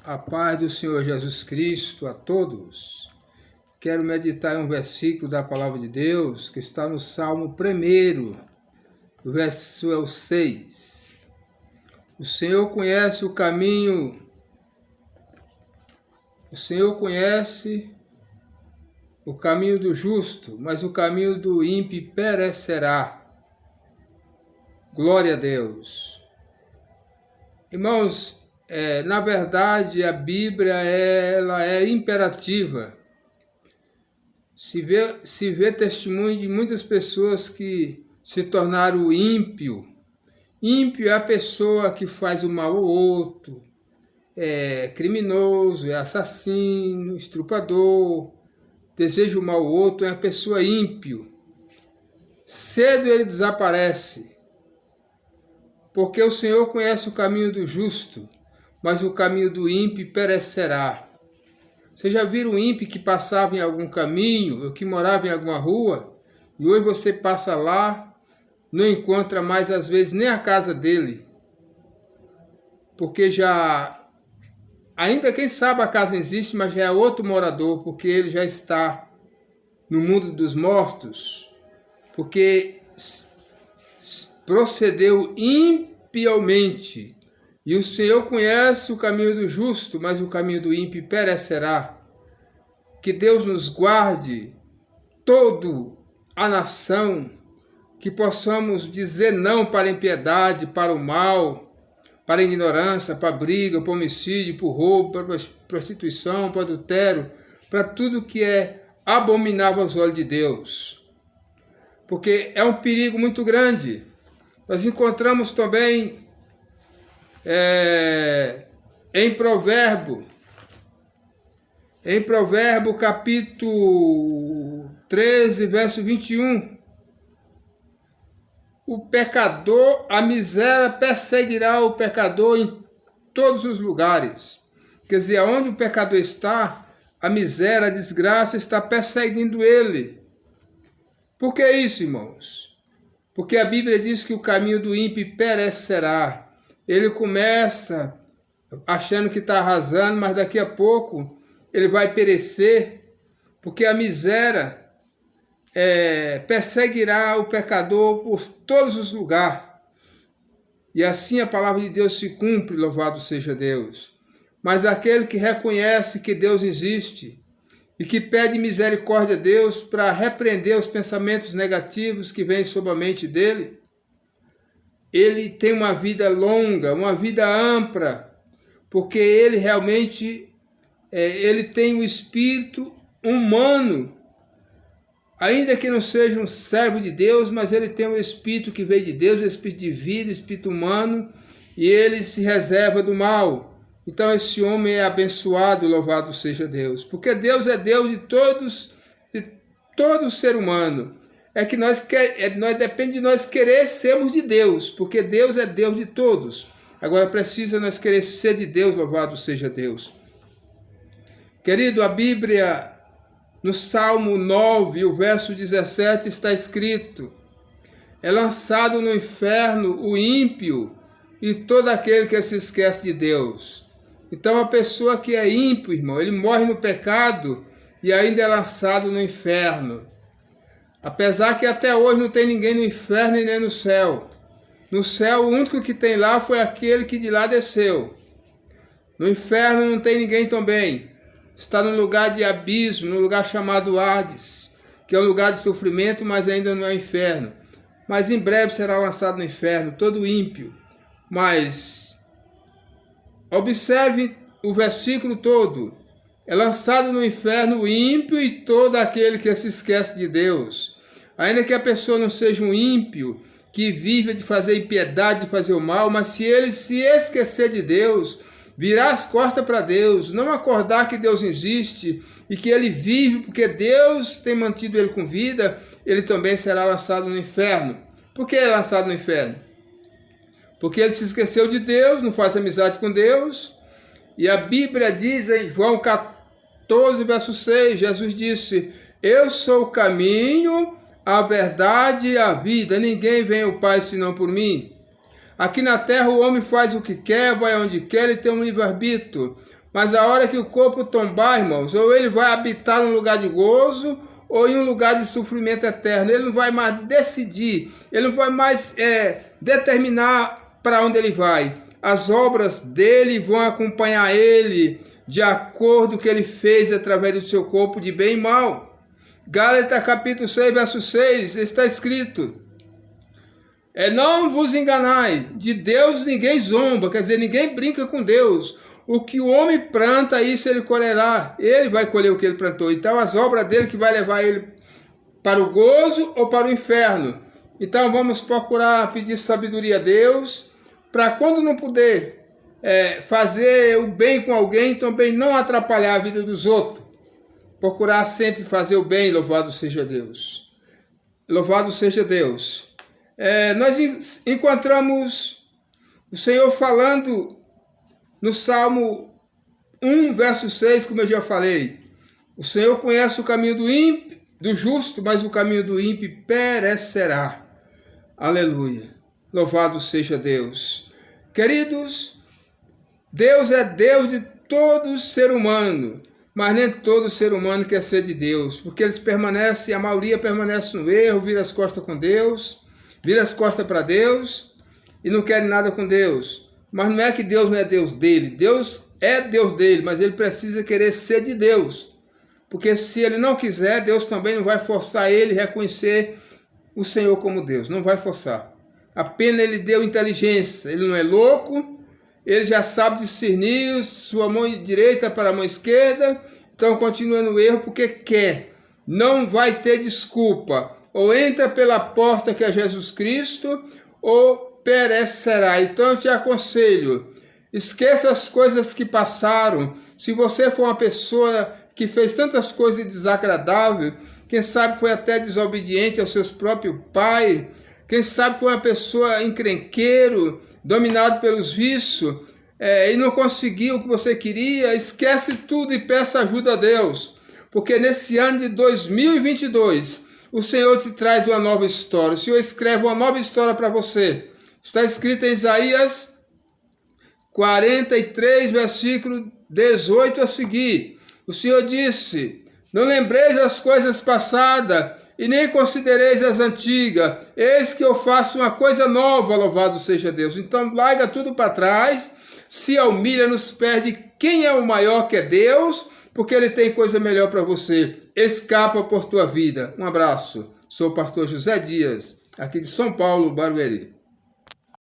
A paz do Senhor Jesus Cristo a todos. Quero meditar em um versículo da Palavra de Deus que está no Salmo 1, o verso é o 6. O Senhor conhece o caminho, do justo, mas o caminho do ímpio perecerá. Glória a Deus. Irmãos, na verdade, a Bíblia ela é imperativa. Se vê testemunho de muitas pessoas que se tornaram ímpio. Ímpio é a pessoa que faz o mal ao outro, é criminoso, é assassino, estrupador, deseja o mal ao outro, é a pessoa ímpio. Cedo ele desaparece, porque o Senhor conhece o caminho do justo, mas o caminho do ímpio perecerá. Vocês já viram um ímpio que passava em algum caminho, ou que morava em alguma rua, e hoje você passa lá, não encontra mais às vezes nem a casa dele, porque ainda quem sabe a casa existe, mas já é outro morador, porque ele já está no mundo dos mortos, porque procedeu impiamente. E o Senhor conhece o caminho do justo, mas o caminho do ímpio perecerá. Que Deus nos guarde, toda a nação, que possamos dizer não para a impiedade, para o mal, para a ignorância, para a briga, para o homicídio, para o roubo, para a prostituição, para o adultério, para tudo que é abominável aos olhos de Deus. Porque é um perigo muito grande. Nós encontramos também em Provérbio capítulo 13, verso 21, o pecador, a miséria perseguirá o pecador em todos os lugares. Quer dizer, aonde o pecador está, a miséria, a desgraça está perseguindo ele. Por que isso, irmãos? Porque a Bíblia diz que o caminho do ímpio perecerá. Ele começa achando que está arrasando, mas daqui a pouco ele vai perecer, porque a miséria perseguirá o pecador por todos os lugares. E assim a palavra de Deus se cumpre, louvado seja Deus. Mas aquele que reconhece que Deus existe e que pede misericórdia a Deus para repreender os pensamentos negativos que vêm sobre a mente dele, ele tem uma vida longa, uma vida ampla, porque ele realmente ele tem um espírito humano, ainda que não seja um servo de Deus, mas ele tem um espírito que veio de Deus, um espírito de vida, um espírito humano, e ele se reserva do mal. Então esse homem é abençoado, louvado seja Deus, porque Deus é Deus de todo ser humano. Depende de nós querer sermos de Deus, porque Deus é Deus de todos. Agora precisa nós querer ser de Deus, louvado seja Deus. Querido, a Bíblia, no Salmo 9, o verso 17, está escrito: é lançado no inferno o ímpio e todo aquele que se esquece de Deus. Então a pessoa que é ímpio, irmão, ele morre no pecado e ainda é lançado no inferno. Apesar que até hoje não tem ninguém no inferno e nem no céu. No céu, o único que tem lá foi aquele que de lá desceu. No inferno não tem ninguém também. Está no lugar de abismo, no lugar chamado Hades, que é um lugar de sofrimento, mas ainda não é inferno. Mas em breve será lançado no inferno, todo ímpio. Mas observe o versículo todo. É lançado no inferno o ímpio e todo aquele que se esquece de Deus. Ainda que a pessoa não seja um ímpio, que vive de fazer impiedade, de fazer o mal, mas se ele se esquecer de Deus, virar as costas para Deus, não acordar que Deus existe e que ele vive porque Deus tem mantido ele com vida, ele também será lançado no inferno. Por que é lançado no inferno? Porque ele se esqueceu de Deus, não faz amizade com Deus. E a Bíblia diz em João 14, verso 6, Jesus disse: eu sou o caminho, a verdade e a vida, ninguém vem ao Pai senão por mim. Aqui na terra o homem faz o que quer, vai onde quer e tem um livre-arbítrio. Mas a hora que o corpo tombar, irmãos, ou ele vai habitar num lugar de gozo, ou em um lugar de sofrimento eterno. Ele não vai mais decidir, ele não vai mais determinar para onde ele vai. As obras dele vão acompanhar ele de acordo com o que ele fez através do seu corpo de bem e mal. Gálatas capítulo 6, verso 6, está escrito: não vos enganai, de Deus ninguém zomba, quer dizer, ninguém brinca com Deus. O que o homem planta, isso ele colherá. Ele vai colher o que ele plantou. Então, as obras dele que vai levar ele para o gozo ou para o inferno. Então, vamos procurar pedir sabedoria a Deus, para quando não puder fazer o bem com alguém, também não atrapalhar a vida dos outros. Procurar sempre fazer o bem, louvado seja Deus. Louvado seja Deus. Nós encontramos o Senhor falando no Salmo 1, verso 6, como eu já falei. O Senhor conhece o caminho do justo, mas o caminho do ímpio perecerá. Aleluia. Louvado seja Deus. Queridos, Deus é Deus de todo ser humano, mas nem todo ser humano quer ser de Deus, porque eles permanecem, a maioria permanece no erro, vira as costas com Deus, vira as costas para Deus e não querem nada com Deus. Mas não é que Deus não é Deus dele, Deus é Deus dele, mas ele precisa querer ser de Deus, porque se ele não quiser, Deus também não vai forçar ele a reconhecer o Senhor como Deus, não vai forçar. Apenas ele deu inteligência, ele não é louco, ele já sabe discernir sua mão direita para a mão esquerda, então continua no erro porque quer, não vai ter desculpa, ou entra pela porta que é Jesus Cristo, ou perecerá. Então eu te aconselho, esqueça as coisas que passaram. Se você for uma pessoa que fez tantas coisas desagradáveis, quem sabe foi até desobediente aos seus próprios pais, quem sabe foi uma pessoa encrenqueiro, dominado pelos vícios, e não conseguiu o que você queria, esquece tudo e peça ajuda a Deus, porque nesse ano de 2022, o Senhor te traz uma nova história, o Senhor escreve uma nova história para você. Está escrito em Isaías 43, versículo 18 a seguir. O Senhor disse: não lembreis as coisas passadas, e nem considereis as antigas. Eis que eu faço uma coisa nova, louvado seja Deus. Então larga tudo para trás, se humilha nos pés de quem é o maior, que é Deus, porque Ele tem coisa melhor para você. Escapa por tua vida. Um abraço. Sou o pastor José Dias, aqui de São Paulo, Barueri.